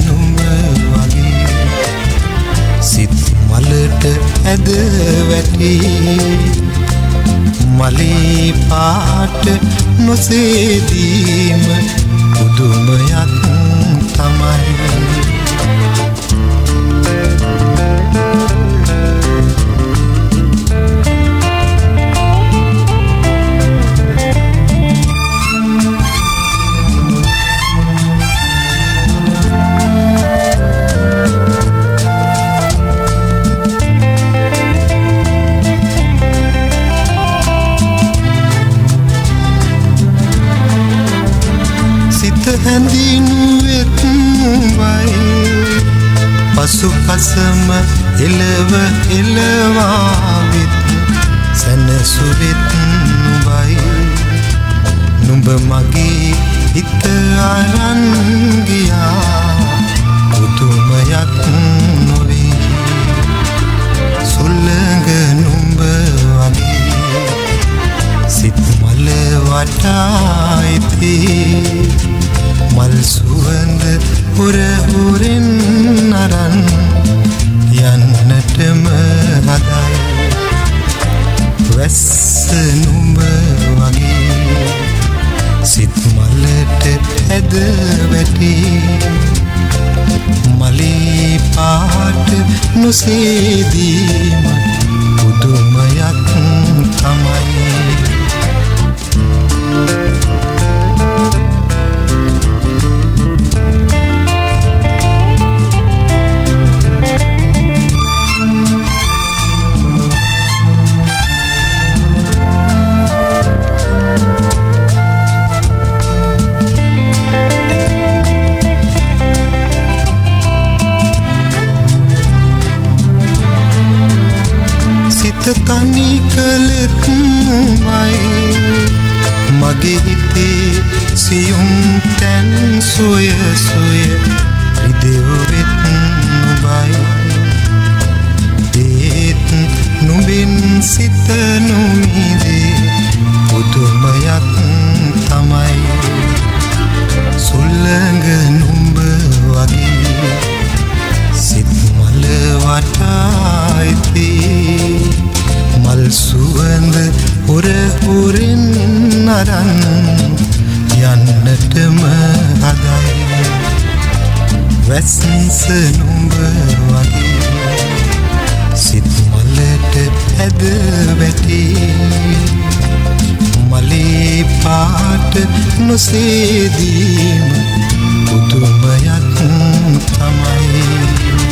නුඹ වගේ සිත් මලට ඇද වැටි මලේ පාට නොසේදීම පුදුමයක් තමයි හැඳින්වෙත් වයි පසු පසම එලව එලවාවිත් සැනසුවෙත් නුඹයි නුඹ මගේ හිත අරන් ගියා පුදුමයක් නොවේ සුළඟ නුඹ වගේ සිත් මල වටා ඉතී මල් සුවඳ හුරහුරින් අරන් යන්නටම හදයි වැස්ස නුඹ වගේ සිත් මලට ඇද වැටි මලේ පාට නොසේදීම පුදුමයක් තමයි තනි කළෙත් මයි මගේ හිතේ සියුම් තැන් සොය සොය රිදෙව්වෙත් නුඹයි ඒත් නුඹෙන් සිත නොමිදේ පුදුමයක් තමයි සුළඟ නුඹ වගේ සිත් මල වටා ඉතී මල් සුවඳ හුරහුරින් අරන් යන්නටම හදයි වැස්ස නුඹ වගේ සිත් මලට ඇද වැටි මලේ පාට නොසේදීම පුදුමයක් තමයි